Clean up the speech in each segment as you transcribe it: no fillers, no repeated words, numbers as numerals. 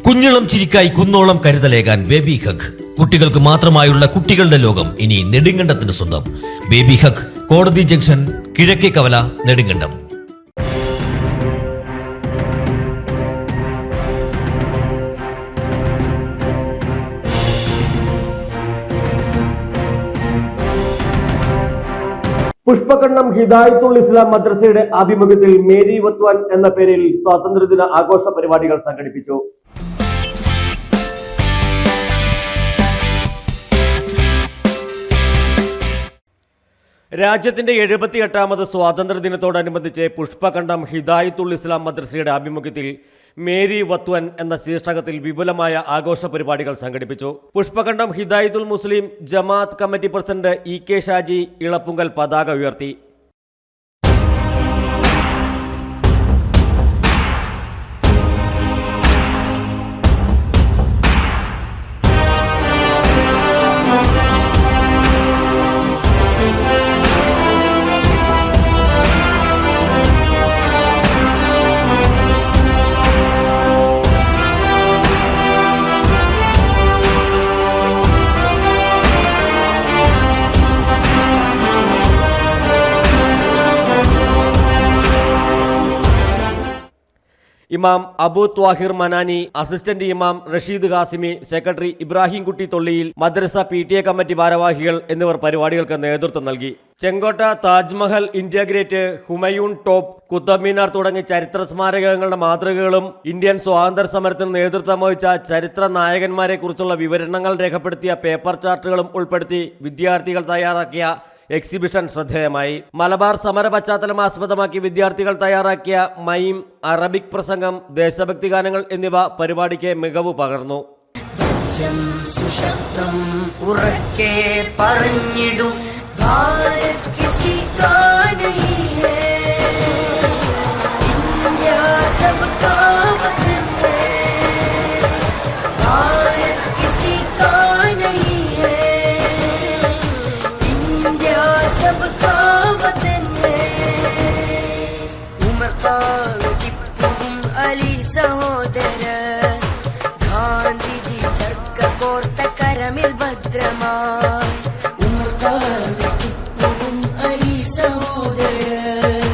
കുഞ്ഞിളം ചിരിക്കായി കുന്നോളം കരുതലേകാൻ baby hug. കുട്ടികൾക്ക് മാത്രമായുള്ള കുട്ടികളുടെ ലോകം ഇനി നെടുങ്കണ്ടത്തിന് സ്വന്തം. ബേബി ഹഗ്, കോടതി ജംഗ്ഷൻ, കിഴക്കേ കവല, നെടുങ്കണ്ടം. പുഷ്പകണ്ണം ഹിദായത്തുൽ ഇസ്ലാം മദ്രസയുടെ ആഭിമുഖ്യത്തിൽ മേരി വത്വാൻ എന്ന പേരിൽ സ്വാതന്ത്ര്യദിന ആഘോഷ പരിപാടികൾ സംഘടിപ്പിച്ചു. രാജ്യത്തിന്റെ 78ാമത് സ്വാതന്ത്ര്യദിനത്തോടനുബന്ധിച്ച് പുഷ്പകണ്ഠം ഹിദായത്തുൽ ഇസ്ലാം മദ്രസയുടെ ആഭിമുഖ്യത്തിൽ മേരി വത്വൻ എന്ന ശീർഷകത്തിൽ വിപുലമായ ആഘോഷ പരിപാടികൾ സംഘടിപ്പിച്ചു. Pushpakandam Hidayathul Muslim Jamaath committee president EK Shaji Elappunkal പതാക ഉയർത്തി. ഇമാം അബു ത്വാഹിർ മനാനി, അസിസ്റ്റന്റ് ഇമാം റഷീദ് ഖാസിമി, സെക്രട്ടറി ഇബ്രാഹിം കുട്ടി തൊള്ളിയിൽ, മദ്രസ PTA കമ്മിറ്റി ഭാരവാഹികൾ എന്നിവർ പരിപാടികൾക്ക് നേതൃത്വം നൽകി. Chenkotta Taj Mahal, India gate, Humayun tomb, Qutub Minar തുടങ്ങിയ ചരിത്ര സ്മാരകങ്ങളുടെ മാതൃകകളും ഇന്ത്യൻ സ്വാതന്ത്ര്യ സമരത്തിന് നേതൃത്വം വഹിച്ച ചരിത്ര നായകന്മാരെ കുറിച്ചുള്ള വിവരണങ്ങൾ രേഖപ്പെടുത്തിയ പേപ്പർ ചാർട്ടുകളും ഉൾപ്പെടുത്തി വിദ്യാർത്ഥികൾ തയ്യാറാക്കിയ എക്സിബിഷൻ ശ്രദ്ധേയമായി. മലബാർ സമര പശ്ചാത്തലം ആസ്പദമാക്കി വിദ്യാർത്ഥികൾ തയ്യാറാക്കിയ മൈം, അറബിക് പ്രസംഗം, ദേശഭക്തി ഗാനങ്ങൾ എന്നിവ പരിപാടിക്ക് മികവ് പകർന്നു. ഗാന്ധിജി ചർക്ക കോർത്ത കരമിൽ ഭദ്രമായി അലി സഹോദരൻ.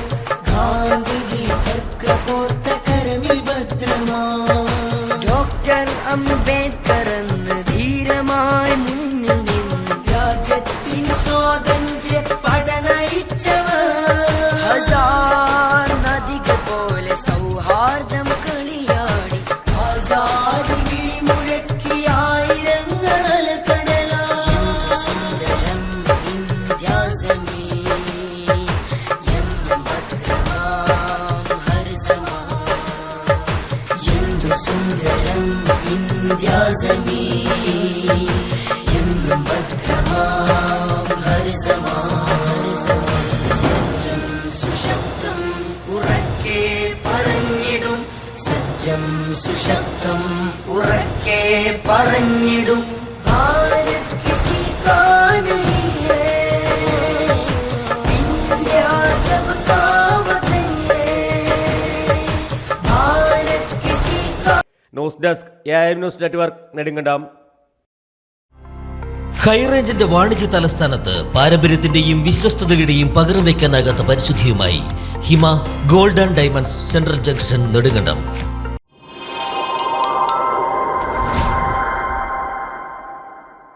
ഗാന്ധിജി ചർക്ക കോർത്ത കരമിൽ ഭദ്രമായി. ഡോക്ടർ അംബേദ്കർ എന്ന് ധീരമായി മുന്നിൽ നിന്ന് രാജ്യത്തിൻ സ്വാതന്ത്ര്യ പടനയിച്ചവർ. ഹസാർ നദികൾ പോലെ സൗഹാർദ്ദം കളിയാടി ആസാദി വിളിമുഴക്കിയായിരങ്ങൾ കടലായി. സുന്ദരം ഇന്ത്യാസമീ എന്നും ഭദ്രമാം ഹർസമാ. എന്തു സുന്ദരം ഇന്ത്യാസമീ എന്നും ഭദ്രമാം ഹർസമാ. സുശക്തം ഉറക്കെ പറഞ്ഞിടും, സജ്ജം സുശക്തം ഉറക്കെ പറഞ്ഞിടും. ഭാരത് കിസി കാ നഹീ ഹൈ, ഇന്ത്യ സബ്കാ വതൻ ഹൈ. ഭാരത് കിസി കാ. News desk AIM news network, Nedumkandam. ഹൈറേഞ്ചിന്റെ വാണിജ്യ തലസ്ഥാനത്ത് പാരമ്പര്യത്തിന്റെയും വിശ്വസ്തതയുടെയും പകരം വയ്ക്കാനാകാത്ത പരിശുദ്ധിയുമായി Hima gold and diamonds, central junction, Nedumkandam.